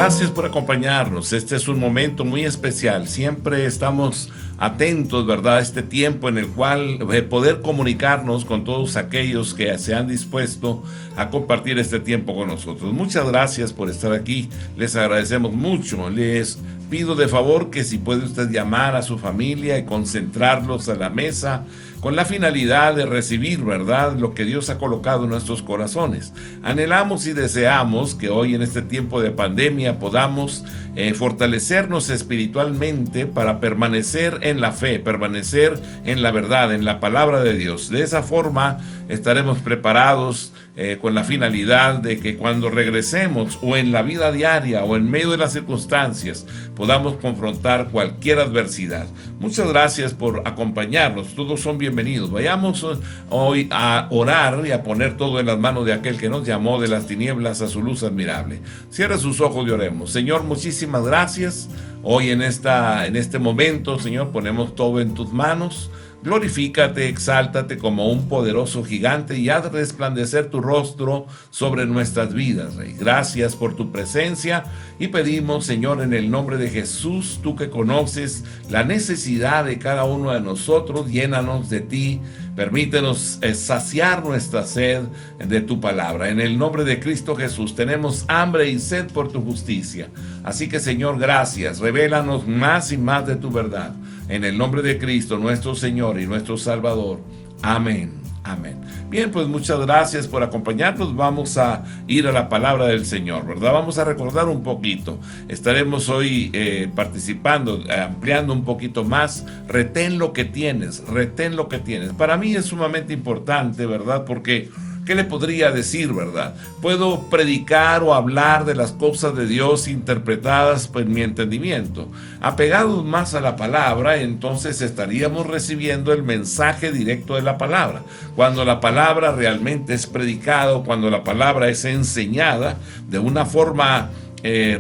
Gracias por acompañarnos. Este es un momento muy especial. Siempre estamos atentos, ¿verdad?, a este tiempo en el cual poder comunicarnos con todos aquellos que se han dispuesto a compartir este tiempo con nosotros. Muchas gracias por estar aquí. Les agradecemos mucho. Les pido de favor que si puede usted llamar a su familia y concentrarlos a la mesa con la finalidad de recibir, ¿verdad?, lo que Dios ha colocado en nuestros corazones. Anhelamos y deseamos que hoy en este tiempo de pandemia podamos fortalecernos espiritualmente para permanecer en la fe, permanecer en la verdad, en la palabra de Dios. De esa forma estaremos preparados con la finalidad de que cuando regresemos o en la vida diaria o en medio de las circunstancias podamos confrontar cualquier adversidad. Muchas gracias por acompañarnos. Todos son bienvenidos. Vayamos hoy a orar y a poner todo en las manos de aquel que nos llamó de las tinieblas a su luz admirable. Cierre sus ojos y oremos. Señor, muchísimas gracias. Hoy en este momento, Señor, ponemos todo en tus manos. Glorifícate, exáltate como un poderoso gigante y haz resplandecer tu rostro sobre nuestras vidas, Rey. Gracias por tu presencia y pedimos, Señor, en el nombre de Jesús, tú que conoces la necesidad de cada uno de nosotros, llénanos de ti. Permítenos saciar nuestra sed de tu palabra. En el nombre de Cristo Jesús tenemos hambre y sed por tu justicia. Así que, Señor, gracias. Revélanos más y más de tu verdad. En el nombre de Cristo, nuestro Señor y nuestro Salvador. Amén. Amén. Bien, pues muchas gracias por acompañarnos. Vamos a ir a la palabra del Señor, ¿verdad? Vamos a recordar un poquito. Estaremos hoy participando, ampliando un poquito más. Retén lo que tienes, retén lo que tienes. Para mí es sumamente importante, ¿verdad? Porque ¿qué le podría decir, verdad? Puedo predicar o hablar de las cosas de Dios interpretadas por mi entendimiento. Apegados más a la palabra, entonces estaríamos recibiendo el mensaje directo de la palabra. Cuando la palabra realmente es predicada, cuando la palabra es enseñada de una forma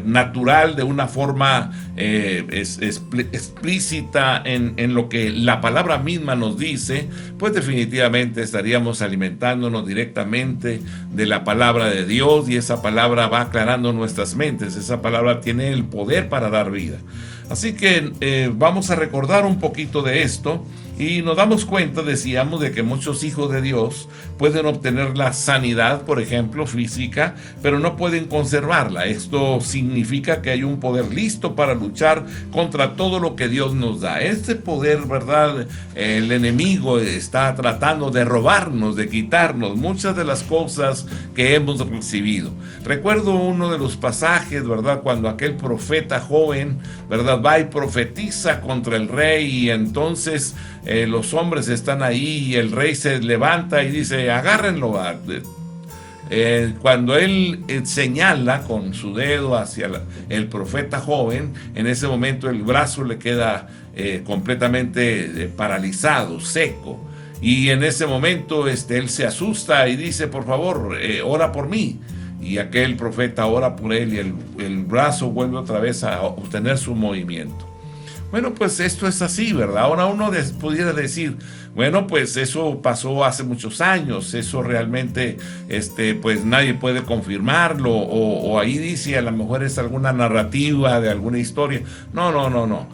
natural, de una forma explícita en lo que la palabra misma nos dice, pues definitivamente estaríamos alimentándonos directamente de la palabra de Dios, y esa palabra va aclarando nuestras mentes. Esa palabra tiene el poder para dar vida. Así que vamos a recordar un poquito de esto. Y nos damos cuenta, decíamos, de que muchos hijos de Dios pueden obtener la sanidad, por ejemplo, física, pero no pueden conservarla. Esto significa que hay un poder listo para luchar contra todo lo que Dios nos da. Este poder, ¿verdad? El enemigo está tratando de robarnos, de quitarnos muchas de las cosas que hemos recibido. Recuerdo uno de los pasajes, ¿verdad? Cuando aquel profeta joven, ¿verdad?, va y profetiza contra el rey, y entonces los hombres están ahí y el rey se levanta y dice: agárrenlo. Cuando él señala con su dedo hacia el profeta joven, en ese momento el brazo le queda completamente paralizado, seco. Y en ese momento él se asusta y dice: por favor, ora por mí. Y aquel profeta ora por él, y el brazo vuelve otra vez a obtener su movimiento. Bueno, pues esto es así, ¿verdad? Ahora uno pudiera decir, bueno, pues eso pasó hace muchos años, eso realmente, pues nadie puede confirmarlo, o ahí dice, a lo mejor es alguna narrativa de alguna historia. No.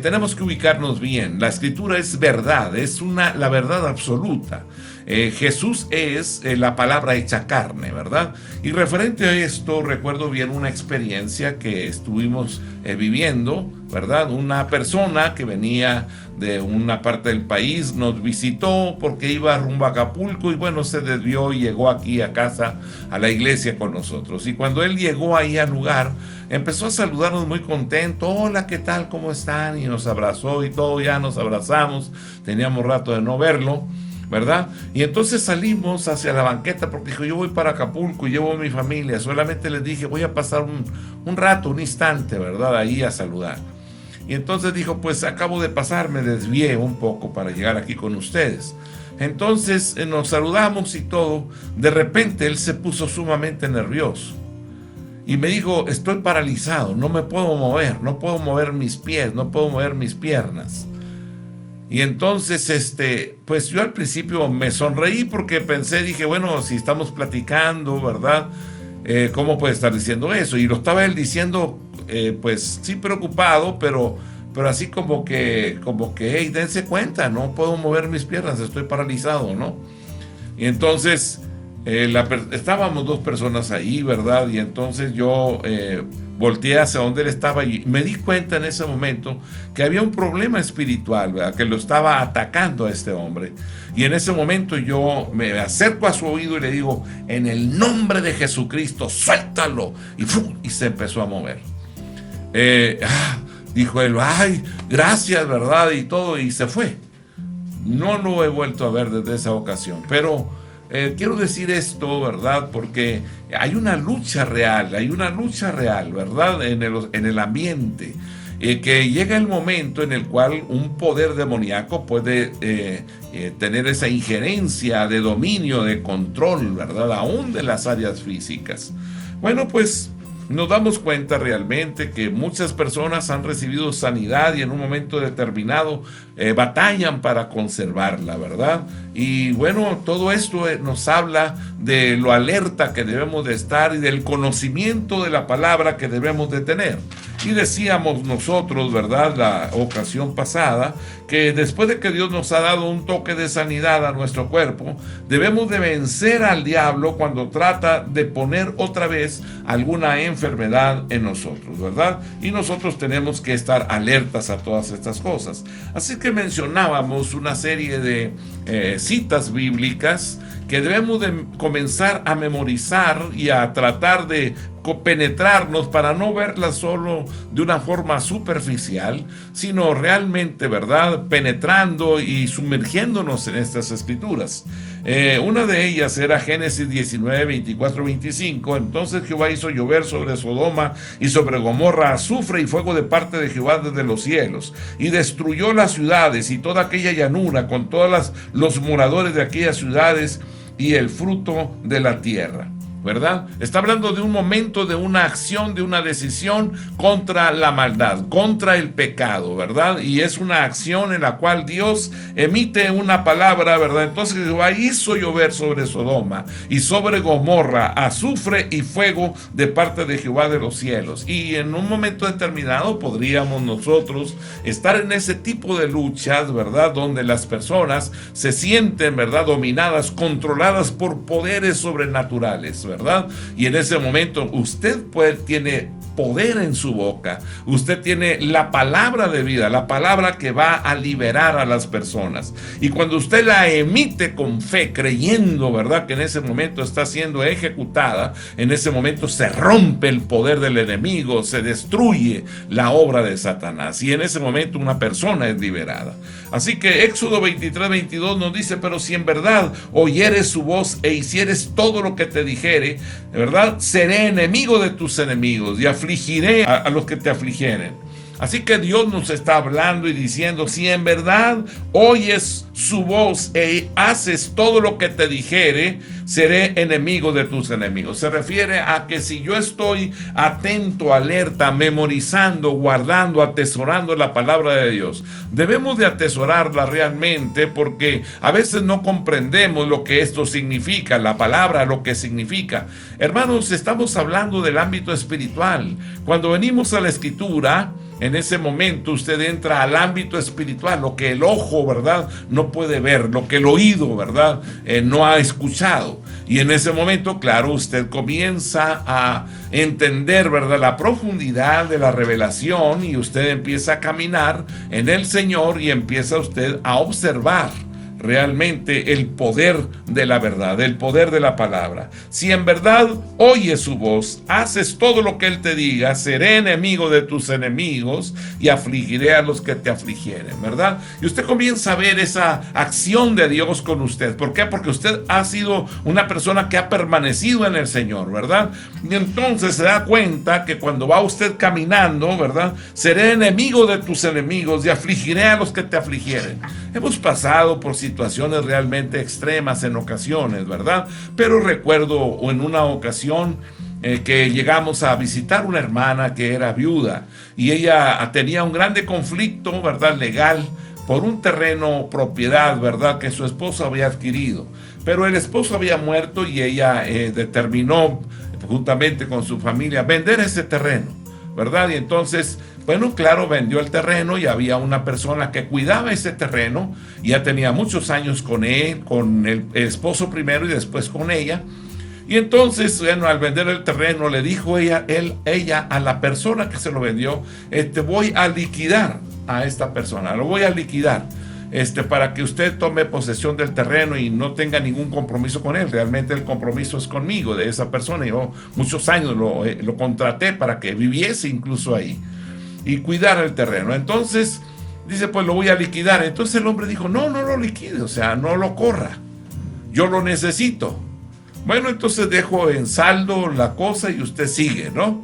Tenemos que ubicarnos bien. La escritura es verdad, es la verdad absoluta. Jesús es la palabra hecha carne, ¿verdad? Y referente a esto, recuerdo bien una experiencia que estuvimos viviendo, ¿verdad? Una persona que venía de una parte del país nos visitó porque iba rumbo a Acapulco, y bueno, se desvió y llegó aquí a casa, a la iglesia con nosotros. Y cuando él llegó ahí al lugar, empezó a saludarnos muy contento. Hola, ¿qué tal? ¿Cómo están? Y nos abrazó y todo, ya nos abrazamos. Teníamos rato de no verlo, ¿verdad? Y entonces salimos hacia la banqueta porque dijo: yo voy para Acapulco y llevo a mi familia. Solamente les dije: voy a pasar un rato, un instante, ¿verdad?, ahí a saludar. Y entonces dijo: pues acabo de pasar, me desvié un poco para llegar aquí con ustedes. Entonces nos saludamos y todo. De repente él se puso sumamente nervioso y me dijo: estoy paralizado, no me puedo mover, no puedo mover mis pies, no puedo mover mis piernas. Y entonces, pues yo al principio me sonreí porque dije, bueno, si estamos platicando, ¿verdad? ¿cómo puede estar diciendo eso? Y lo estaba él diciendo, pues sí preocupado, pero así como que, hey, dense cuenta, no puedo mover mis piernas, estoy paralizado, ¿no? Y entonces estábamos dos personas ahí, ¿verdad? Y entonces yo volteé hacia donde él estaba y me di cuenta en ese momento que había un problema espiritual, ¿verdad? Que lo estaba atacando a este hombre. Y en ese momento yo me acerco a su oído y le digo, en el nombre de Jesucristo, suéltalo. Y se empezó a mover. Dijo él, ay, gracias, ¿verdad? Y todo, y se fue. No lo he vuelto a ver desde esa ocasión, pero quiero decir esto, ¿verdad? Porque hay una lucha real, ¿verdad? En el ambiente, que llega el momento en el cual un poder demoníaco puede tener esa injerencia de dominio, de control, ¿verdad? Aún de las áreas físicas. Bueno, pues nos damos cuenta realmente que muchas personas han recibido sanidad y en un momento determinado batallan para conservarla, ¿verdad? Y bueno, todo esto nos habla de lo alerta que debemos de estar y del conocimiento de la palabra que debemos de tener. Y decíamos nosotros, ¿verdad?, la ocasión pasada, que después de que Dios nos ha dado un toque de sanidad a nuestro cuerpo, debemos de vencer al diablo cuando trata de poner otra vez alguna enfermedad en nosotros, ¿verdad? Y nosotros tenemos que estar alertas a todas estas cosas. Así que mencionábamos una serie de citas bíblicas que debemos de comenzar a memorizar y a tratar de penetrarnos para no verlas solo de una forma superficial, sino realmente, ¿verdad?, penetrando y sumergiéndonos en estas escrituras. Una de ellas era Génesis 19, 24, 25. Entonces Jehová hizo llover sobre Sodoma y sobre Gomorra azufre y fuego de parte de Jehová desde los cielos, y destruyó las ciudades y toda aquella llanura con todos los moradores de aquellas ciudades y el fruto de la tierra, ¿verdad? Está hablando de un momento, de una acción, de una decisión contra la maldad, contra el pecado, ¿verdad? Y es una acción en la cual Dios emite una palabra, ¿verdad? Entonces Jehová hizo llover sobre Sodoma y sobre Gomorra azufre y fuego de parte de Jehová de los cielos. Y en un momento determinado podríamos nosotros estar en ese tipo de luchas, ¿verdad?, donde las personas se sienten, ¿verdad?, dominadas, controladas por poderes sobrenaturales, ¿verdad? Y en ese momento usted tiene poder en su boca, usted tiene la palabra de vida, la palabra que va a liberar a las personas, y cuando usted la emite con fe, creyendo, ¿verdad?, que en ese momento está siendo ejecutada, en ese momento se rompe el poder del enemigo, se destruye la obra de Satanás, y en ese momento una persona es liberada. Así que Éxodo 23, 22 nos dice, pero si en verdad oyeres su voz e hicieres todo lo que te dijere, ¿verdad?, seré enemigo de tus enemigos y afligiré a los que te afligieren. Así que Dios nos está hablando y diciendo, si en verdad oyes su voz e haces todo lo que te dijere, seré enemigo de tus enemigos. Se refiere a que si yo estoy atento, alerta, memorizando, guardando, atesorando la palabra de Dios, debemos de atesorarla realmente, porque a veces no comprendemos lo que esto significa, la palabra, lo que significa. Hermanos, estamos hablando del ámbito espiritual. Cuando venimos a la Escritura, en ese momento usted entra al ámbito espiritual, lo que el ojo, ¿verdad?, no puede ver, lo que el oído, ¿verdad?, no ha escuchado. Y en ese momento, claro, usted comienza a entender, ¿verdad?, la profundidad de la revelación, y usted empieza a caminar en el Señor y empieza usted a observar realmente el poder de la verdad, el poder de la palabra. Si en verdad oyes su voz, haces todo lo que Él te diga, seré enemigo de tus enemigos y afligiré a los que te afligieren, ¿verdad? Y usted comienza a ver esa acción de Dios con usted. ¿Por qué? Porque usted ha sido una persona que ha permanecido en el Señor, ¿verdad? Y entonces se da cuenta que cuando va usted caminando, ¿verdad?, seré enemigo de tus enemigos y afligiré a los que te afligieren. Hemos pasado por situaciones realmente extremas en ocasiones, ¿verdad? Pero recuerdo en una ocasión que llegamos a visitar una hermana que era viuda, y ella tenía un grande conflicto, ¿verdad?, legal, por un terreno, propiedad, ¿verdad?, que su esposo había adquirido. Pero el esposo había muerto y ella determinó, juntamente con su familia, vender ese terreno, ¿verdad? Y entonces, bueno, claro, vendió el terreno y había una persona que cuidaba ese terreno, ya tenía muchos años con él, con el esposo primero y después con ella. Y entonces, bueno, al vender el terreno, le dijo ella a la persona que se lo vendió, voy a liquidar a esta persona, lo voy a liquidar, para que usted tome posesión del terreno y no tenga ningún compromiso con él. Realmente el compromiso es conmigo, de esa persona. Yo muchos años lo contraté para que viviese incluso ahí y cuidara el terreno. Entonces, dice, pues lo voy a liquidar. Entonces el hombre dijo, no, no lo liquide, o sea, no lo corra, yo lo necesito. Bueno, entonces dejo en saldo la cosa y usted sigue, ¿no?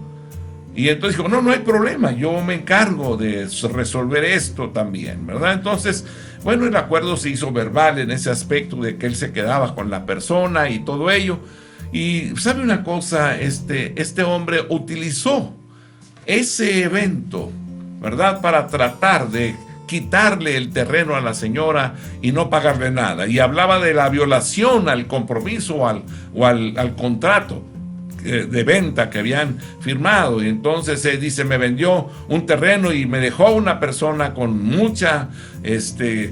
Y entonces dijo, no, no hay problema, yo me encargo de resolver esto también, ¿verdad? Entonces, bueno, el acuerdo se hizo verbal en ese aspecto de que él se quedaba con la persona y todo ello. Y ¿sabe una cosa? Este hombre utilizó ese evento, ¿verdad?, para tratar de quitarle el terreno a la señora y no pagarle nada. Y hablaba de la violación al compromiso o al contrato de venta que habían firmado. Y entonces dice, me vendió un terreno y me dejó una persona con mucha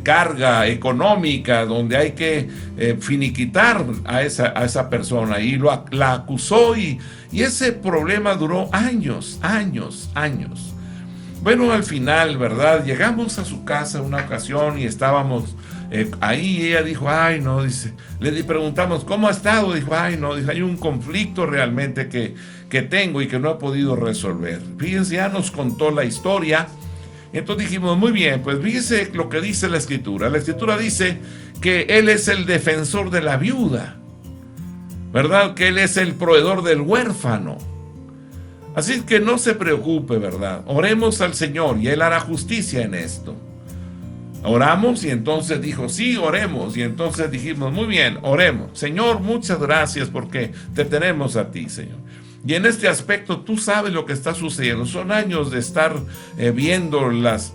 carga económica, donde hay que finiquitar a esa persona. Y la acusó y ese problema duró años. Bueno, al final, ¿verdad? Llegamos a su casa una ocasión y estábamos ahí. Y ella dijo, ay, no, dice, le preguntamos, ¿cómo ha estado? Dijo, ay, no, dice, hay un conflicto realmente que tengo y que no he podido resolver. Fíjense, ya nos contó la historia. Entonces dijimos, muy bien, pues fíjese lo que dice la Escritura. La Escritura dice que Él es el defensor de la viuda, ¿verdad? Que Él es el proveedor del huérfano. Así que no se preocupe, ¿verdad? Oremos al Señor y Él hará justicia en esto. Oramos y entonces dijo, sí, oremos. Y entonces dijimos, muy bien, oremos. Señor, muchas gracias porque te tenemos a ti, Señor. Y en este aspecto tú sabes lo que está sucediendo. Son años de estar viendo los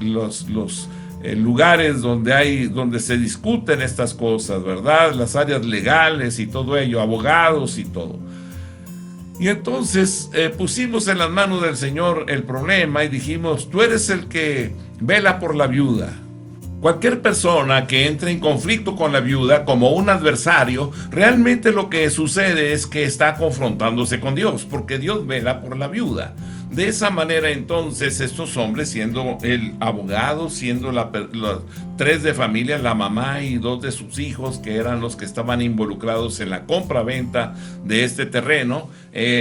lugares donde se discuten estas cosas, ¿verdad? Las áreas legales y todo ello, abogados y todo. Y entonces pusimos en las manos del Señor el problema y dijimos, tú eres el que vela por la viuda. Cualquier persona que entre en conflicto con la viuda como un adversario, realmente lo que sucede es que está confrontándose con Dios, porque Dios vela por la viuda. De esa manera, entonces, estos hombres, siendo el abogado, siendo los tres de familia, la mamá y dos de sus hijos, que eran los que estaban involucrados en la compra-venta de este terreno,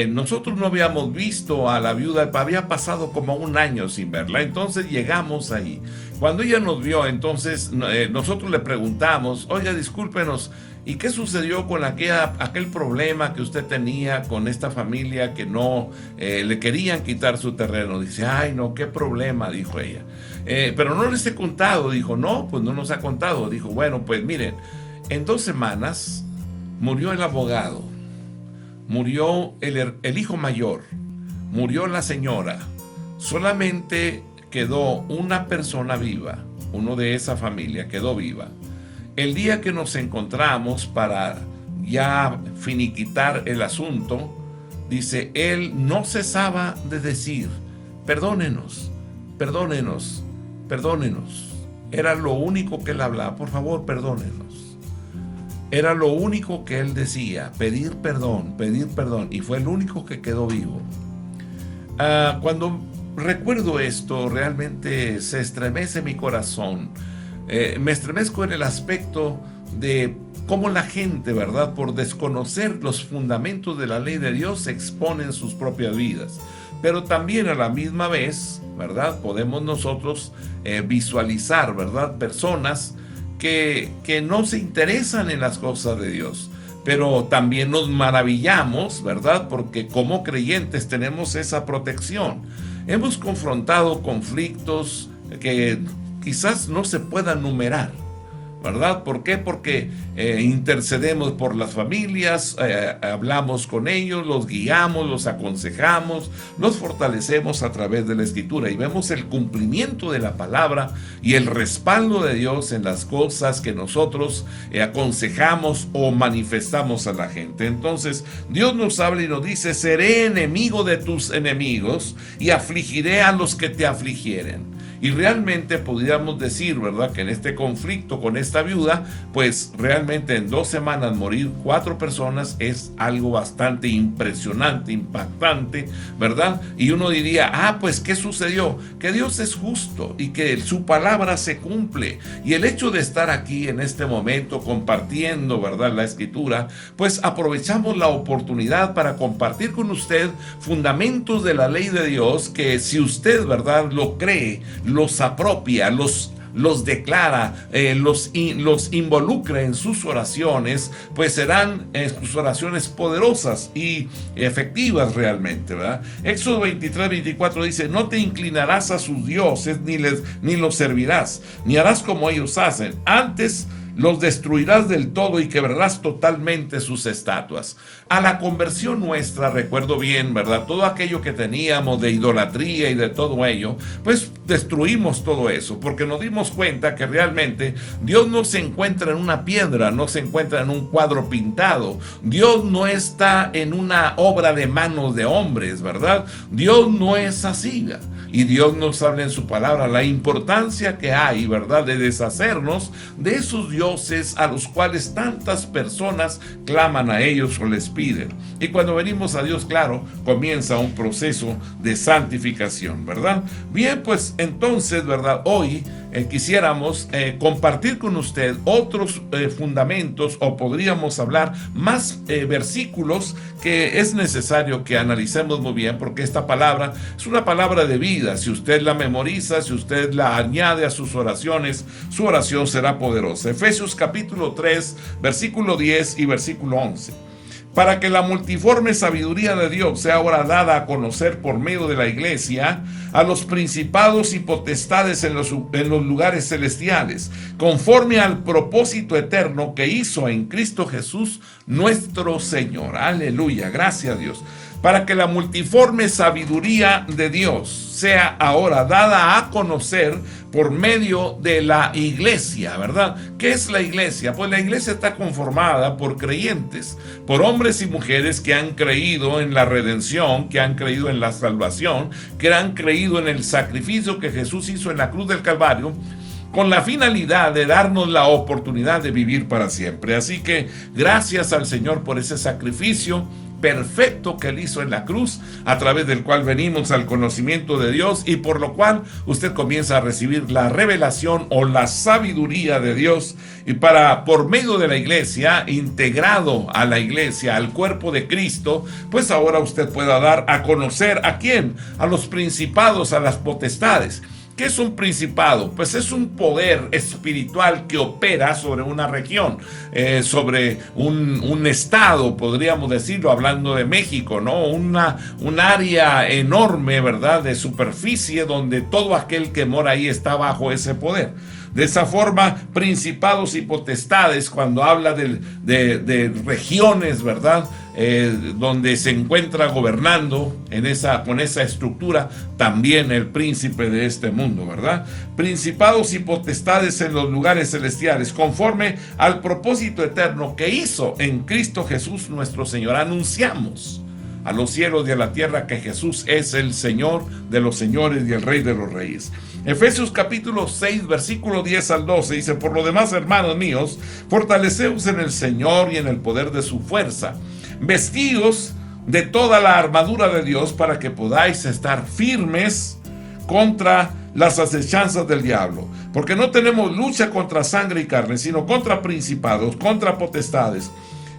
nosotros no habíamos visto a la viuda, había pasado como un año sin verla. Entonces llegamos ahí. Cuando ella nos vio, entonces nosotros le preguntamos, oiga, discúlpenos, ¿y qué sucedió con aquel problema que usted tenía con esta familia que no le querían quitar su terreno? Dice, ay, no, qué problema, dijo ella. Pero no les he contado. Dijo, no, pues no nos ha contado. Dijo, bueno, pues miren, en 2 semanas murió el abogado, murió el hijo mayor, murió la señora. Solamente quedó una persona viva, uno de esa familia quedó viva. El día que nos encontramos para ya finiquitar el asunto, dice, él no cesaba de decir, perdónenos, perdónenos, perdónenos. Era lo único que él hablaba, por favor, perdónenos. Era lo único que él decía, pedir perdón, y fue el único que quedó vivo. Cuando recuerdo esto, realmente se estremece mi corazón. Me estremezco en el aspecto de cómo la gente, ¿verdad?, por desconocer los fundamentos de la ley de Dios, exponen sus propias vidas. Pero también a la misma vez, ¿verdad?, podemos nosotros visualizar, ¿verdad?, personas que no se interesan en las cosas de Dios. Pero también nos maravillamos, ¿verdad?, porque como creyentes tenemos esa protección. Hemos confrontado conflictos que quizás no se puedan numerar, ¿verdad? ¿Por qué? Porque intercedemos por las familias, hablamos con ellos, los guiamos, los aconsejamos, los fortalecemos a través de la Escritura y vemos el cumplimiento de la palabra y el respaldo de Dios en las cosas que nosotros aconsejamos o manifestamos a la gente. Entonces, Dios nos habla y nos dice: seré enemigo de tus enemigos y afligiré a los que te afligieren. Y realmente podríamos decir, ¿verdad?, que en este conflicto con esta viuda, pues realmente en 2 semanas morir 4 personas es algo bastante impresionante, impactante, ¿verdad? Y uno diría, pues ¿qué sucedió? Que Dios es justo y que su palabra se cumple. Y el hecho de estar aquí en este momento compartiendo, ¿verdad?, la Escritura, pues aprovechamos la oportunidad para compartir con usted fundamentos de la ley de Dios que, si usted, ¿verdad?, lo cree, los apropia, los declara, los involucra en sus oraciones, pues serán sus oraciones poderosas y efectivas realmente, ¿verdad? Éxodo 23-24 dice: no te inclinarás a sus dioses, ni los servirás, ni harás como ellos hacen, antes los destruirás del todo y quebrarás totalmente sus estatuas. A la conversión nuestra, recuerdo bien, ¿verdad?, todo aquello que teníamos de idolatría y de todo ello, pues destruimos todo eso, porque nos dimos cuenta que realmente Dios no se encuentra en una piedra, no se encuentra en un cuadro pintado. Dios no está en una obra de manos de hombres, ¿verdad? Dios no es así. Y Dios nos habla en su palabra la importancia que hay, ¿verdad?, de deshacernos de esos dioses a los cuales tantas personas claman a ellos o les piden. Y cuando venimos a Dios, claro, comienza un proceso de santificación, ¿verdad? Bien, pues entonces, ¿verdad?, hoy quisiéramos compartir con usted otros fundamentos, o podríamos hablar más versículos que es necesario que analicemos muy bien, porque esta palabra es una palabra de vida. Si usted la memoriza, si usted la añade a sus oraciones, su oración será poderosa. Efesios capítulo 3, versículo 10 y versículo 11. Para que la multiforme sabiduría de Dios sea ahora dada a conocer por medio de la iglesia a los principados y potestades en los lugares celestiales, conforme al propósito eterno que hizo en Cristo Jesús nuestro Señor. Aleluya, gracias a Dios. Para que la multiforme sabiduría de Dios sea ahora dada a conocer por medio de la iglesia, ¿verdad? ¿Qué es la iglesia? Pues la iglesia está conformada por creyentes, por hombres y mujeres que han creído en la redención, que han creído en la salvación, que han creído en el sacrificio que Jesús hizo en la cruz del Calvario, con la finalidad de darnos la oportunidad de vivir para siempre. Así que gracias al Señor por ese sacrificio perfecto que Él hizo en la cruz, a través del cual venimos al conocimiento de Dios, y por lo cual usted comienza a recibir la revelación o la sabiduría de Dios, y por medio de la iglesia, integrado a la iglesia, al cuerpo de Cristo, pues ahora usted pueda dar a conocer ¿a quién? A los principados, a las potestades. ¿Qué es un principado? Pues es un poder espiritual que opera sobre una región, sobre un estado, podríamos decirlo, hablando de México, ¿no? Un área enorme, ¿verdad?, de superficie, donde todo aquel que mora ahí está bajo ese poder. De esa forma, principados y potestades, cuando habla de regiones, ¿verdad?, donde se encuentra gobernando con esa estructura, también el príncipe de este mundo, ¿verdad? Principados y potestades en los lugares celestiales, conforme al propósito eterno que hizo en Cristo Jesús nuestro Señor. Anunciamos a los cielos y a la tierra que Jesús es el Señor de los señores y el Rey de los reyes. Efesios capítulo 6, versículo 10 al 12 dice: por lo demás, hermanos míos, fortaleceos en el Señor y en el poder de su fuerza, vestidos de toda la armadura de Dios, para que podáis estar firmes contra las acechanzas del diablo, porque no tenemos lucha contra sangre y carne, sino contra principados, contra potestades,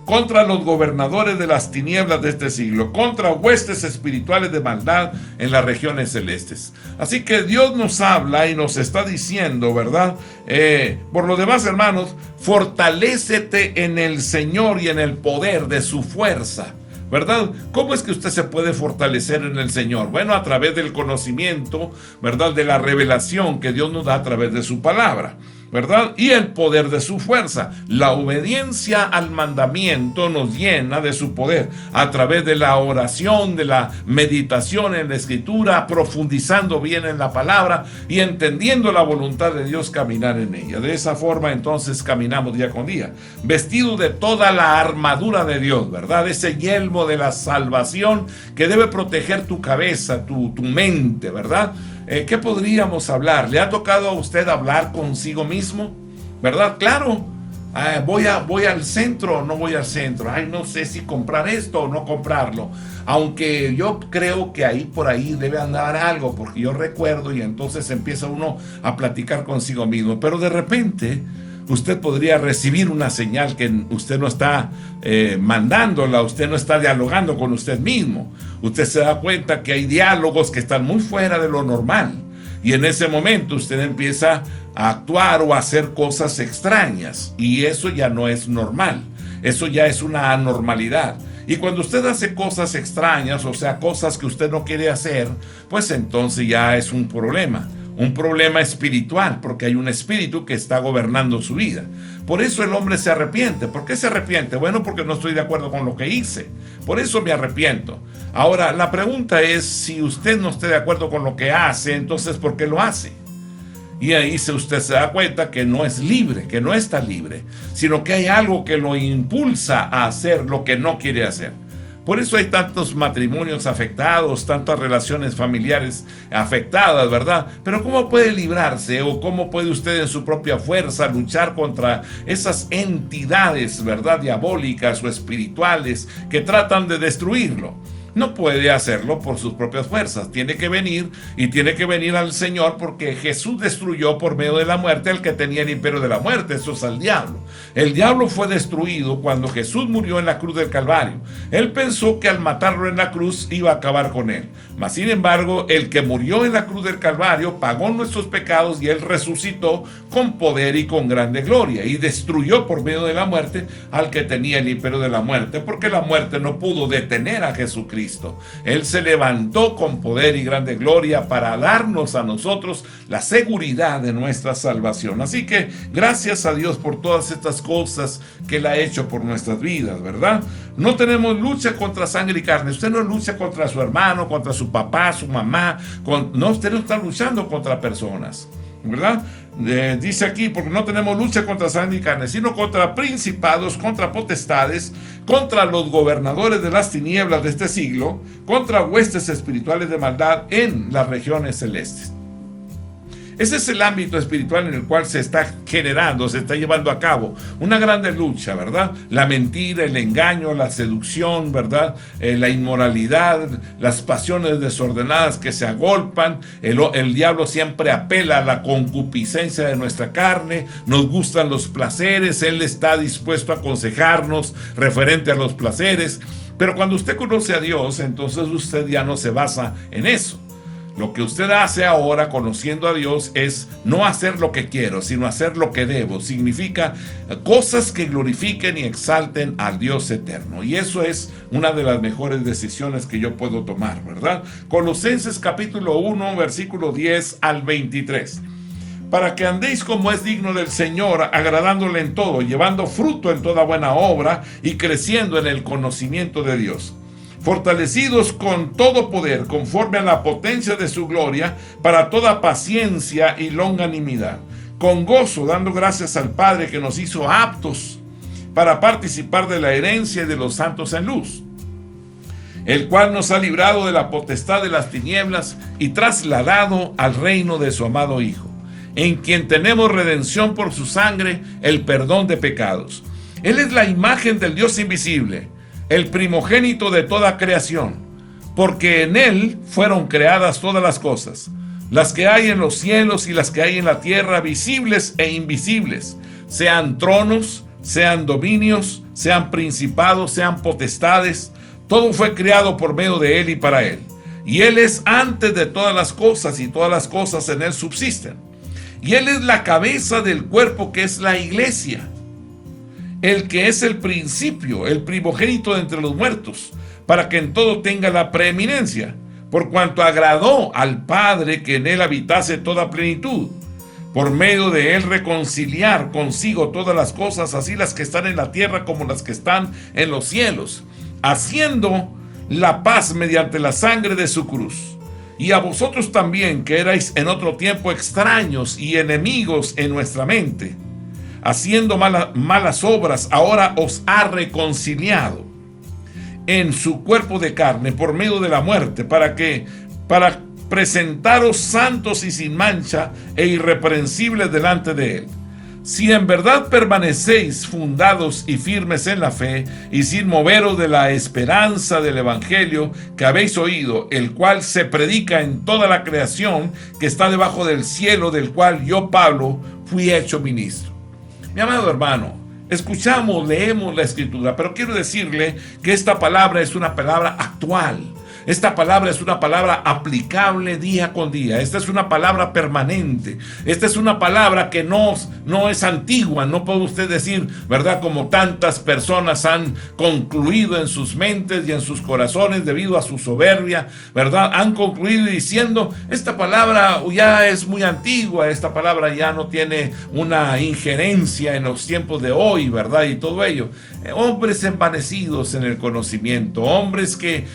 contra los gobernadores de las tinieblas de este siglo, contra huestes espirituales de maldad en las regiones celestes. Así que Dios nos habla y nos está diciendo, ¿verdad? Por lo demás, hermanos, fortalécete en el Señor y en el poder de su fuerza, ¿verdad? ¿Cómo es que usted se puede fortalecer en el Señor? Bueno, a través del conocimiento, ¿verdad?, de la revelación que Dios nos da a través de su palabra. ¿verdad? Y el poder de su fuerza. La obediencia al mandamiento nos llena de su poder a través de la oración, de la meditación en la escritura, profundizando bien en la palabra y entendiendo la voluntad de Dios, caminar en ella. De esa forma entonces caminamos día con día, vestido de toda la armadura de Dios, ¿verdad? Ese yelmo de la salvación que debe proteger tu cabeza, tu mente, ¿verdad? ¿Qué podríamos hablar? ¿Le ha tocado a usted hablar consigo mismo? ¿Verdad? Claro. Voy al centro o no voy al centro. Ay, no sé si comprar esto o no comprarlo. Aunque yo creo que ahí por ahí debe andar algo, porque yo recuerdo, y entonces empieza uno a platicar consigo mismo. Pero de repente usted podría recibir una señal que usted no está mandándola, usted no está dialogando con usted mismo. Usted se da cuenta que hay diálogos que están muy fuera de lo normal. Y en ese momento usted empieza a actuar o a hacer cosas extrañas. Y eso ya no es normal. Eso ya es una anormalidad. Y cuando usted hace cosas extrañas, o sea, cosas que usted no quiere hacer, pues entonces ya es un problema. Un problema espiritual, porque hay un espíritu que está gobernando su vida. Por eso el hombre se arrepiente. ¿Por qué se arrepiente? Bueno, porque no estoy de acuerdo con lo que hice. Por eso me arrepiento. Ahora, la pregunta es, si usted no está de acuerdo con lo que hace, entonces ¿por qué lo hace? Y ahí usted se da cuenta que no es libre, que no está libre, sino que hay algo que lo impulsa a hacer lo que no quiere hacer. Por eso hay tantos matrimonios afectados, tantas relaciones familiares afectadas, ¿verdad? Pero ¿cómo puede librarse o cómo puede usted en su propia fuerza luchar contra esas entidades, ¿verdad? Diabólicas o espirituales que tratan de destruirlo? No puede hacerlo por sus propias fuerzas. Tiene que venir al Señor, porque Jesús destruyó por medio de la muerte al que tenía el imperio de la muerte. Eso es al diablo. El diablo fue destruido cuando Jesús murió en la cruz del Calvario. Él pensó que al matarlo en la cruz iba a acabar con él. Mas sin embargo, el que murió en la cruz del Calvario pagó nuestros pecados y él resucitó con poder y con grande gloria, y destruyó por medio de la muerte al que tenía el imperio de la muerte, porque la muerte no pudo detener a Jesucristo. Él se levantó con poder y grande gloria para darnos a nosotros la seguridad de nuestra salvación. Así que gracias a Dios por todas estas cosas que Él ha hecho por nuestras vidas, ¿verdad? No tenemos lucha contra sangre y carne. Usted no lucha contra su hermano, contra su papá, su mamá. No, usted no está luchando contra personas, ¿verdad? Dice aquí, porque no tenemos lucha contra sangre y carne, sino contra principados, contra potestades, contra los gobernadores de las tinieblas de este siglo, contra huestes espirituales de maldad en las regiones celestes. Ese es el ámbito espiritual en el cual se está generando, se está llevando a cabo una grande lucha, ¿verdad? La mentira, el engaño, la seducción, ¿verdad? La inmoralidad, las pasiones desordenadas que se agolpan. El diablo siempre apela a la concupiscencia de nuestra carne. Nos gustan los placeres. Él está dispuesto a aconsejarnos referente a los placeres. Pero cuando usted conoce a Dios, entonces usted ya no se basa en eso. Lo que usted hace ahora, conociendo a Dios, es no hacer lo que quiero, sino hacer lo que debo. Significa cosas que glorifiquen y exalten al Dios eterno. Y eso es una de las mejores decisiones que yo puedo tomar, ¿verdad? Colosenses capítulo 1, versículo 10 al 23. Para que andéis como es digno del Señor, agradándole en todo, llevando fruto en toda buena obra y creciendo en el conocimiento de Dios, fortalecidos con todo poder, conforme a la potencia de su gloria, para toda paciencia y longanimidad, con gozo, dando gracias al Padre que nos hizo aptos para participar de la herencia y de los santos en luz, el cual nos ha librado de la potestad de las tinieblas y trasladado al reino de su amado Hijo, en quien tenemos redención por su sangre, el perdón de pecados. Él es la imagen del Dios invisible, el primogénito de toda creación, porque en Él fueron creadas todas las cosas, las que hay en los cielos y las que hay en la tierra, visibles e invisibles, sean tronos, sean dominios, sean principados, sean potestades. Todo fue creado por medio de Él y para Él. Y Él es antes de todas las cosas, y todas las cosas en Él subsisten. Y Él es la cabeza del cuerpo, que es la iglesia, el que es el principio, el primogénito de entre los muertos, para que en todo tenga la preeminencia, por cuanto agradó al Padre que en Él habitase toda plenitud, por medio de él reconciliar consigo todas las cosas, así las que están en la tierra como las que están en los cielos, haciendo la paz mediante la sangre de su cruz. Y a vosotros también, que erais en otro tiempo extraños y enemigos en nuestra mente, haciendo malas obras, ahora os ha reconciliado en su cuerpo de carne por medio de la muerte, para presentaros santos y sin mancha e irreprensibles delante de él. Si en verdad permanecéis fundados y firmes en la fe, y sin moveros de la esperanza del evangelio que habéis oído, el cual se predica en toda la creación que está debajo del cielo, del cual yo, Pablo, fui hecho ministro. Mi amado hermano, escuchamos, leemos la Escritura, pero quiero decirle que esta palabra es una palabra actual. Esta palabra es una palabra aplicable día con día. Esta es una palabra permanente. Esta es una palabra que no es antigua. No puede usted decir, ¿verdad?, como tantas personas han concluido en sus mentes y en sus corazones debido a su soberbia, ¿verdad? Han concluido diciendo, esta palabra ya es muy antigua, esta palabra ya no tiene una injerencia en los tiempos de hoy, ¿verdad? Y todo ello. Hombres envanecidos en el conocimiento, hombres que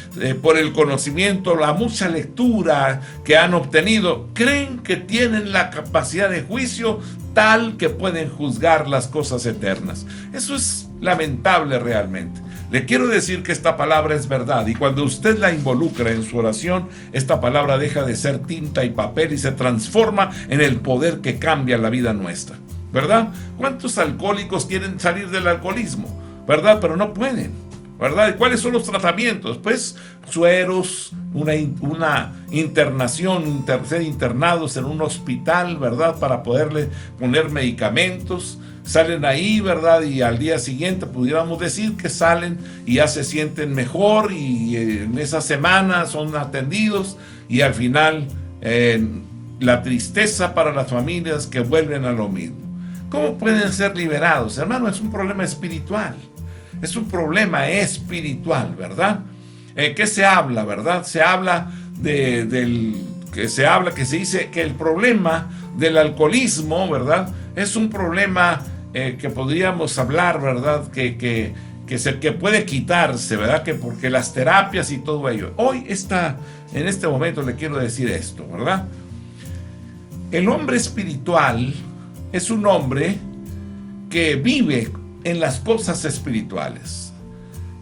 por el conocimiento, la mucha lectura que han obtenido, creen que tienen la capacidad de juicio tal que pueden juzgar las cosas eternas. Eso es lamentable realmente. Le quiero decir que esta palabra es verdad, y cuando usted la involucra en su oración, esta palabra deja de ser tinta y papel y se transforma en el poder que cambia la vida nuestra, ¿verdad? ¿Cuántos alcohólicos quieren salir del alcoholismo, verdad? Pero no pueden, ¿verdad? ¿Y cuáles son los tratamientos? Pues sueros, una internación, ser internados en un hospital, ¿verdad? Para poderle poner medicamentos. Salen ahí, ¿verdad? Y al día siguiente pudiéramos decir que salen y ya se sienten mejor, y en esa semana son atendidos, y al final la tristeza para las familias que vuelven a lo mismo. ¿Cómo pueden ser liberados? Hermano, es un problema espiritual. Es un problema espiritual, ¿verdad? ¿Qué se habla, verdad? Se habla que se dice que el problema del alcoholismo, ¿verdad?, es un problema que podríamos hablar, ¿verdad?, que puede quitarse, ¿verdad?, que porque las terapias y todo ello. Hoy en este momento le quiero decir esto, ¿verdad? El hombre espiritual es un hombre que vive en las cosas espirituales,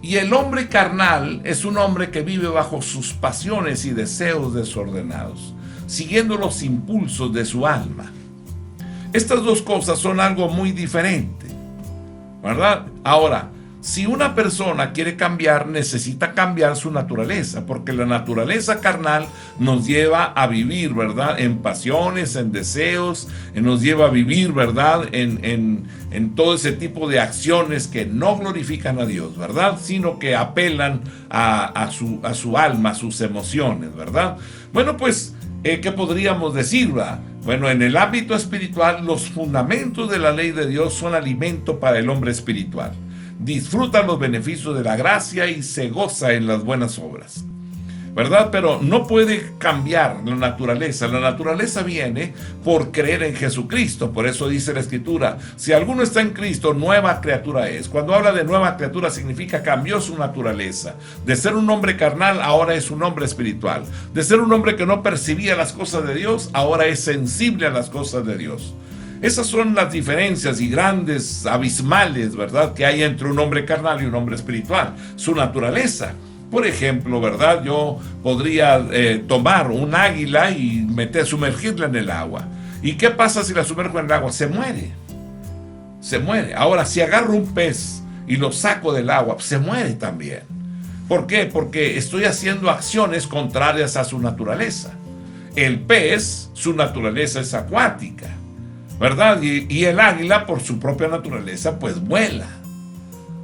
y el hombre carnal es un hombre que vive bajo sus pasiones y deseos desordenados, siguiendo los impulsos de su alma. Estas dos cosas son algo muy diferente, ¿verdad? Ahora, si una persona quiere cambiar, necesita cambiar su naturaleza, porque la naturaleza carnal nos lleva a vivir, ¿verdad?, en pasiones, en deseos, nos lleva a vivir, ¿verdad?, en todo ese tipo de acciones que no glorifican a Dios, ¿verdad?, sino que apelan a su alma, a sus emociones, ¿verdad? Bueno, pues, ¿qué podríamos decir, verdad? Bueno, en el ámbito espiritual, los fundamentos de la ley de Dios son alimento para el hombre espiritual. Disfruta los beneficios de la gracia y se goza en las buenas obras, ¿verdad? Pero no puede cambiar la naturaleza. La naturaleza viene por creer en Jesucristo. Por eso dice la Escritura, si alguno está en Cristo, nueva criatura es. Cuando habla de nueva criatura, significa cambió su naturaleza. De ser un hombre carnal, ahora es un hombre espiritual. De ser un hombre que no percibía las cosas de Dios, ahora es sensible a las cosas de Dios. Esas son las diferencias y grandes abismales, ¿verdad?, que hay entre un hombre carnal y un hombre espiritual. Su naturaleza. Por ejemplo, ¿verdad?, yo podría tomar un águila y sumergirla en el agua. ¿Y qué pasa si la sumerjo en el agua? Se muere. Se muere. Ahora, si agarro un pez y lo saco del agua, se muere también. ¿Por qué? Porque estoy haciendo acciones contrarias a su naturaleza. El pez, su naturaleza es acuática, ¿verdad? Y el águila, por su propia naturaleza, pues vuela,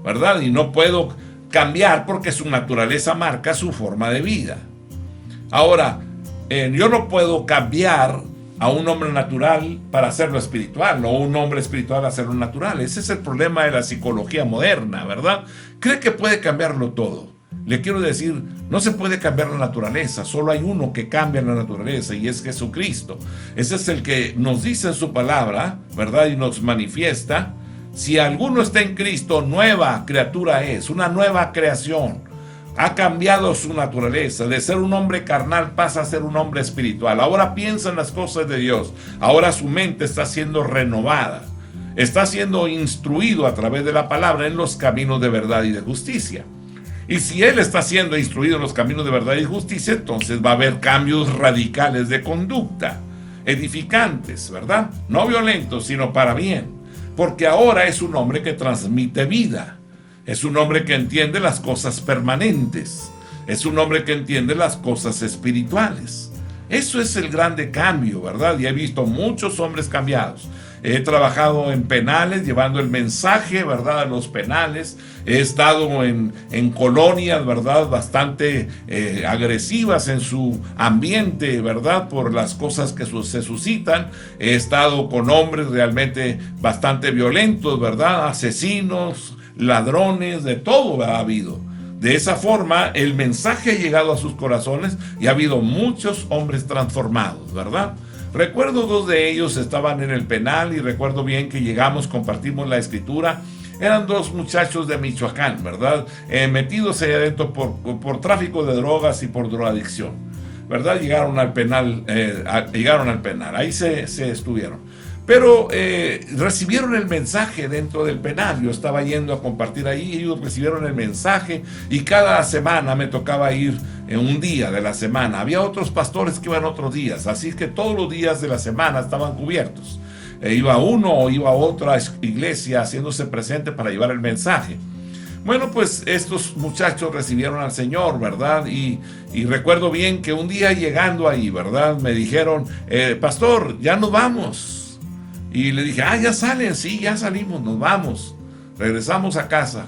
¿verdad? Y no puedo cambiar porque su naturaleza marca su forma de vida. Ahora, yo no puedo cambiar a un hombre natural para hacerlo espiritual, o un hombre espiritual hacerlo natural. Ese es el problema de la psicología moderna, ¿verdad? Cree que puede cambiarlo todo. Le quiero decir, no se puede cambiar la naturaleza, solo hay uno que cambia la naturaleza y es Jesucristo. Ese es el que nos dice en su palabra, ¿verdad? Y nos manifiesta, si alguno está en Cristo, nueva criatura es, una nueva creación. Ha cambiado su naturaleza, de ser un hombre carnal pasa a ser un hombre espiritual. Ahora piensa en las cosas de Dios, ahora su mente está siendo renovada, está siendo instruido a través de la palabra en los caminos de verdad y de justicia. Y si él está siendo instruido en los caminos de verdad y justicia, entonces va a haber cambios radicales de conducta, edificantes, ¿verdad? No violentos, sino para bien. Porque ahora es un hombre que transmite vida. Es un hombre que entiende las cosas permanentes. Es un hombre que entiende las cosas espirituales. Eso es el grande cambio, ¿verdad? Y he visto muchos hombres cambiados. He trabajado en penales, llevando el mensaje, ¿verdad?, a los penales. He estado en colonias, ¿verdad?, bastante agresivas en su ambiente, ¿verdad?, por las cosas que se suscitan. He estado con hombres realmente bastante violentos, ¿verdad?, asesinos, ladrones, de todo ha habido. De esa forma, el mensaje ha llegado a sus corazones y ha habido muchos hombres transformados, ¿verdad? Recuerdo dos de ellos estaban en el penal y recuerdo bien que llegamos, compartimos la escritura. Eran dos muchachos de Michoacán, ¿verdad? Metidos allá adentro por tráfico de drogas y por drogadicción, ¿verdad? Llegaron al penal, ahí se estuvieron. Pero recibieron el mensaje dentro del penal. Yo estaba yendo a compartir ahí, ellos recibieron el mensaje y cada semana me tocaba ir en un día de la semana. Había otros pastores que iban otros días, así que todos los días de la semana estaban cubiertos. Iba uno o iba a otra iglesia haciéndose presente para llevar el mensaje. Bueno, pues estos muchachos recibieron al Señor, ¿verdad? Y recuerdo bien que un día llegando ahí, ¿verdad?, me dijeron, pastor, ya nos vamos. Y le dije, ya salen, sí, ya salimos, nos vamos, regresamos a casa.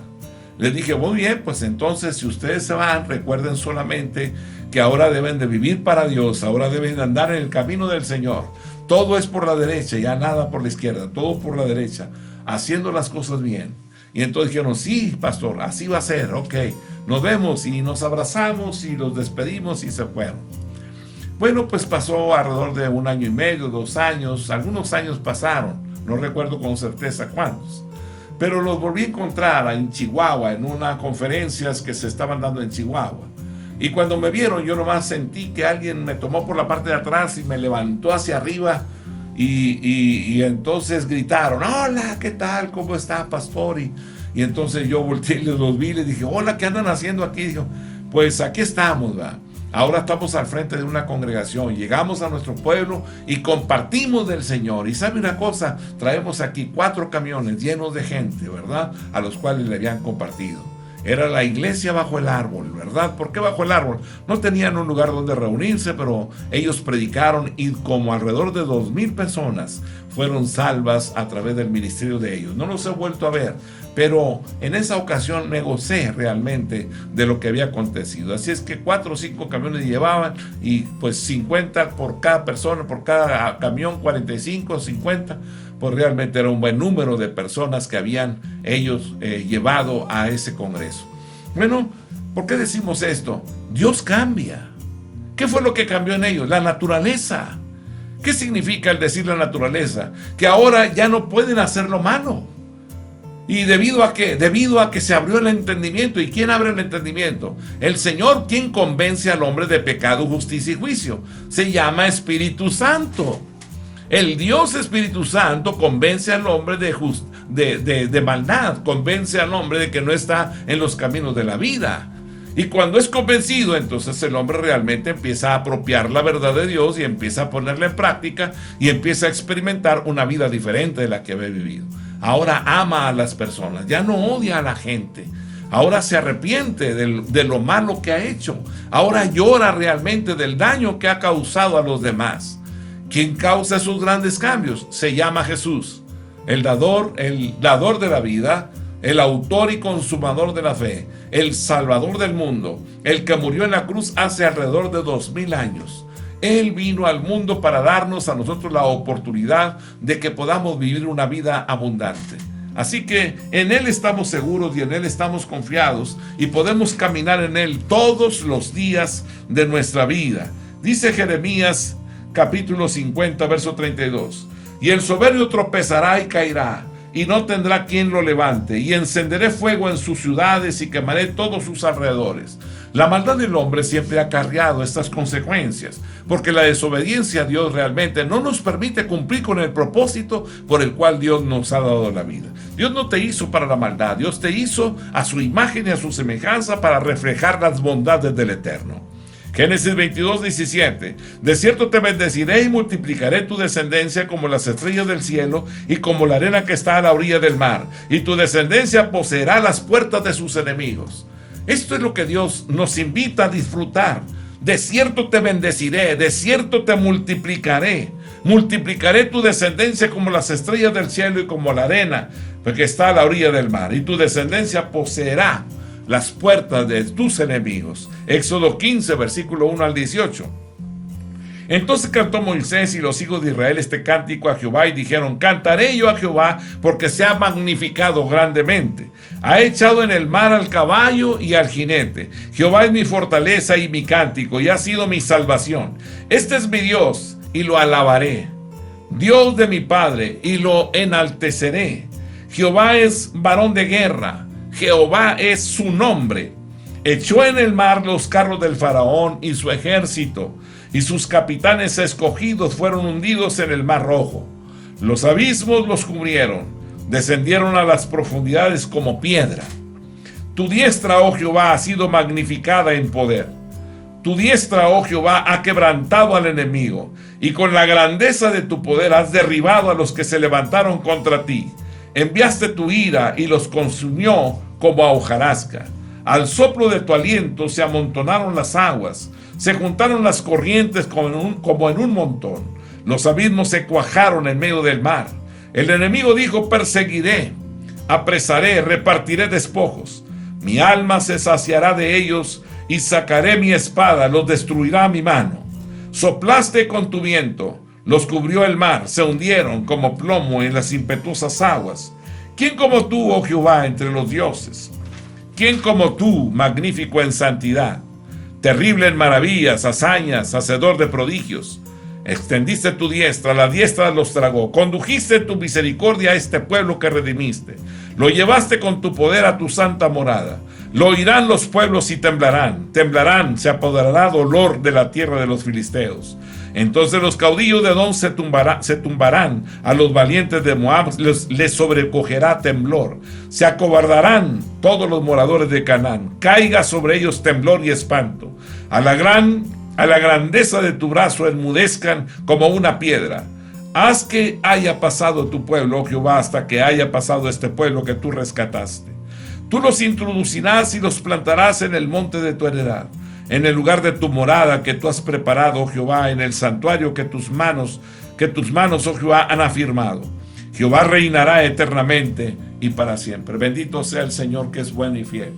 Les dije, muy bien, pues entonces si ustedes se van, recuerden solamente que ahora deben de vivir para Dios, ahora deben de andar en el camino del Señor. Todo es por la derecha, ya nada por la izquierda, todo por la derecha, haciendo las cosas bien. Y entonces dijeron, sí, pastor, así va a ser, ok, nos vemos, y nos abrazamos y los despedimos y se fueron. Bueno, pues pasó alrededor de 1 año y medio, 2 años, algunos años pasaron, no recuerdo con certeza cuántos, pero los volví a encontrar en Chihuahua, en unas conferencias que se estaban dando en Chihuahua. Y cuando me vieron, yo nomás sentí que alguien me tomó por la parte de atrás y me levantó hacia arriba y entonces gritaron, hola, ¿qué tal? ¿Cómo está, pastor? Y entonces yo volteé y los vi y les dije, hola, ¿qué andan haciendo aquí? Dijo, pues aquí estamos, ¿va? Ahora estamos al frente de una congregación, llegamos a nuestro pueblo y compartimos del Señor. Y sabe una cosa, traemos aquí 4 camiones llenos de gente, ¿verdad?, a los cuales le habían compartido. Era la iglesia bajo el árbol, ¿verdad? ¿Por qué bajo el árbol? No tenían un lugar donde reunirse, pero ellos predicaron y como alrededor de 2,000 personas fueron salvas a través del ministerio de ellos. No los he vuelto a ver, pero en esa ocasión me gocé realmente de lo que había acontecido. Así es que 4 o 5 camiones llevaban y pues 50 por cada persona, por cada camión, 45, 50. Pues realmente era un buen número de personas que habían ellos llevado a ese congreso. Bueno, ¿por qué decimos esto? Dios cambia. ¿Qué fue lo que cambió en ellos? La naturaleza. ¿Qué significa el decir la naturaleza? Que ahora ya no pueden hacer lo malo. ¿Y debido a qué? Debido a que se abrió el entendimiento. ¿Y quién abre el entendimiento? El Señor, quien convence al hombre de pecado, justicia y juicio. Se llama Espíritu Santo. El Dios Espíritu Santo convence al hombre de maldad, convence al hombre de que no está en los caminos de la vida. Y cuando es convencido, entonces el hombre realmente empieza a apropiar la verdad de Dios y empieza a ponerla en práctica y empieza a experimentar una vida diferente de la que había vivido. Ahora ama a las personas, ya no odia a la gente. Ahora se arrepiente de lo malo que ha hecho. Ahora llora realmente del daño que ha causado a los demás. ¿Quién causa esos grandes cambios? Se llama Jesús, el dador de la vida, el autor y consumador de la fe, el salvador del mundo, el que murió en la cruz hace alrededor de 2,000 años. Él vino al mundo para darnos a nosotros la oportunidad de que podamos vivir una vida abundante. Así que en Él estamos seguros y en Él estamos confiados y podemos caminar en Él todos los días de nuestra vida. Dice Jeremías capítulo 50, verso 32. Y el soberbio tropezará y caerá, y no tendrá quien lo levante, y encenderé fuego en sus ciudades y quemaré todos sus alrededores. La maldad del hombre siempre ha acarreado estas consecuencias, porque la desobediencia a Dios realmente no nos permite cumplir con el propósito por el cual Dios nos ha dado la vida. Dios no te hizo para la maldad, Dios te hizo a su imagen y a su semejanza para reflejar las bondades del Eterno. Génesis 22, 17. De cierto te bendeciré y multiplicaré tu descendencia como las estrellas del cielo y como la arena que está a la orilla del mar, y tu descendencia poseerá las puertas de sus enemigos. Esto es lo que Dios nos invita a disfrutar. De cierto te bendeciré, de cierto te multiplicaré. Multiplicaré tu descendencia como las estrellas del cielo y como la arena que está a la orilla del mar, y tu descendencia poseerá las puertas de tus enemigos. Éxodo 15, versículo 1 al 18. Entonces cantó Moisés y los hijos de Israel este cántico a Jehová y dijeron: cantaré yo a Jehová porque se ha magnificado grandemente. Ha echado en el mar al caballo y al jinete. Jehová es mi fortaleza y mi cántico y ha sido mi salvación. Este es mi Dios y lo alabaré. Dios de mi Padre y lo enalteceré. Jehová es varón de guerra. Jehová es su nombre. Echó en el mar los carros del faraón y su ejército, y sus capitanes escogidos fueron hundidos en el mar rojo. Los abismos los cubrieron, descendieron a las profundidades como piedra. Tu diestra, oh Jehová, ha sido magnificada en poder. Tu diestra, oh Jehová, ha quebrantado al enemigo, y con la grandeza de tu poder has derribado a los que se levantaron contra ti. Enviaste tu ira y los consumió como a hojarasca. Al soplo de tu aliento se amontonaron las aguas, se juntaron las corrientes como en un montón. Los abismos se cuajaron en medio del mar. El enemigo dijo: perseguiré, apresaré, repartiré despojos. Mi alma se saciará de ellos y sacaré mi espada, los destruirá mi mano. Soplaste con tu viento, los cubrió el mar, se hundieron como plomo en las impetuosas aguas. ¿Quién como tú, oh Jehová, entre los dioses? ¿Quién como tú, magnífico en santidad, terrible en maravillas, hazañas, hacedor de prodigios? Extendiste tu diestra, la diestra los tragó. Condujiste tu misericordia a este pueblo que redimiste. Lo llevaste con tu poder a tu santa morada. Lo oirán los pueblos y temblarán. Temblarán, se apoderará dolor de la tierra de los filisteos. Entonces los caudillos de Edom se tumbarán, a los valientes de Moab les sobrecogerá temblor. Se acobardarán todos los moradores de Canaán. Caiga sobre ellos temblor y espanto. A la grandeza de tu brazo enmudezcan como una piedra. Haz que haya pasado tu pueblo, oh Jehová, hasta que haya pasado este pueblo que tú rescataste. Tú los introducirás y los plantarás en el monte de tu heredad, en el lugar de tu morada que tú has preparado, oh Jehová, en el santuario que tus manos, oh Jehová, han afirmado. Jehová reinará eternamente y para siempre. Bendito sea el Señor, que es bueno y fiel.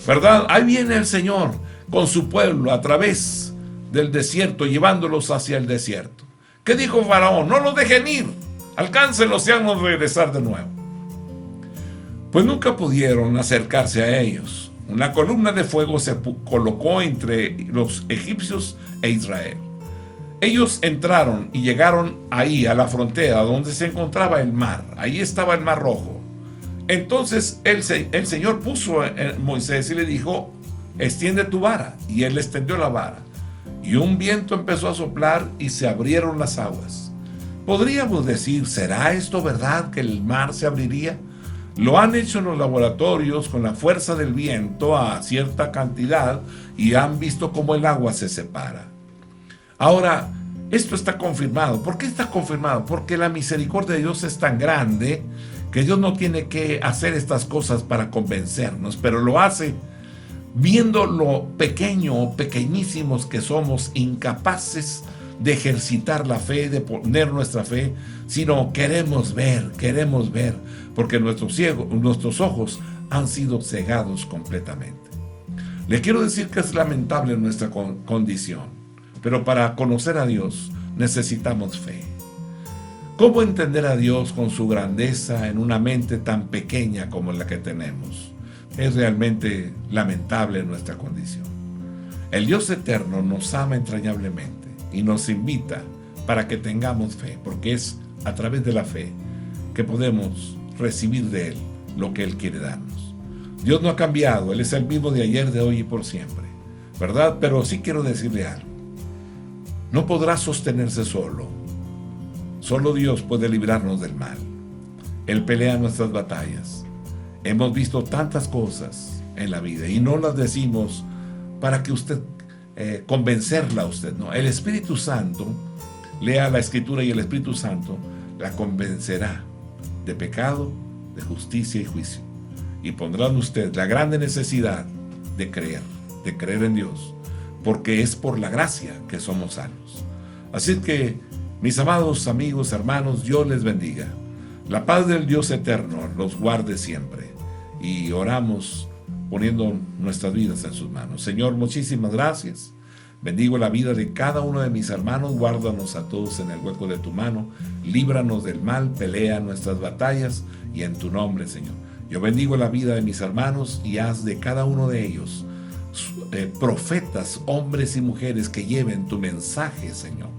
¿Verdad? Ahí viene el Señor con su pueblo a través del desierto, llevándolos hacia el desierto. ¿Qué dijo Faraón? No los dejen ir, alcáncenlos y háganlos regresar de nuevo. Pues nunca pudieron acercarse a ellos. Una columna de fuego se colocó entre los egipcios e Israel. Ellos entraron y llegaron ahí a la frontera donde se encontraba el mar. Ahí estaba el mar rojo. Entonces el Señor puso a Moisés y le dijo: extiende tu vara. Y él extendió la vara. Y un viento empezó a soplar y se abrieron las aguas. Podríamos decir: ¿será esto verdad que el mar se abriría? Lo han hecho en los laboratorios con la fuerza del viento a cierta cantidad y han visto cómo el agua se separa. Ahora, esto está confirmado. ¿Por qué está confirmado? Porque la misericordia de Dios es tan grande que Dios no tiene que hacer estas cosas para convencernos, pero lo hace viendo lo pequeño o pequeñísimos que somos, incapaces de ejercitar la fe, de poner nuestra fe, sino queremos ver, porque nuestros ojos han sido cegados completamente. Le quiero decir que es lamentable nuestra condición, pero para conocer a Dios necesitamos fe. ¿Cómo entender a Dios con su grandeza en una mente tan pequeña como la que tenemos? Es realmente lamentable nuestra condición. El Dios eterno nos ama entrañablemente y nos invita para que tengamos fe, porque es a través de la fe que podemos recibir de Él lo que Él quiere darnos. Dios no ha cambiado, Él es el mismo de ayer, de hoy y por siempre, ¿verdad? Pero sí quiero decirle algo. No podrá sostenerse solo. Solo Dios puede librarnos del mal. Él pelea nuestras batallas. Hemos visto tantas cosas en la vida y no las decimos para que usted convencerla a usted, no. El Espíritu Santo, lea la Escritura y el Espíritu Santo la convencerá de pecado, de justicia y juicio. Y pondrá en usted la grande necesidad de creer en Dios, porque es por la gracia que somos salvos. Así que, mis amados amigos, hermanos, Dios les bendiga. La paz del Dios eterno los guarde siempre. Y oramos poniendo nuestras vidas en sus manos. Señor, muchísimas gracias. Bendigo la vida de cada uno de mis hermanos. Guárdanos a todos en el hueco de tu mano. Líbranos del mal. Pelea nuestras batallas. Y en tu nombre, Señor. Yo bendigo la vida de mis hermanos y haz de cada uno de ellos profetas, hombres y mujeres que lleven tu mensaje, Señor.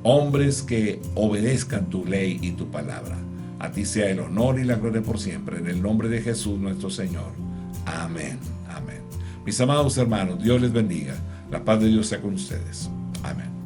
Hombres que obedezcan tu ley y tu palabra. A ti sea el honor y la gloria por siempre. En el nombre de Jesús nuestro Señor. Amén. Amén. Mis amados hermanos, Dios les bendiga. La paz de Dios sea con ustedes. Amén.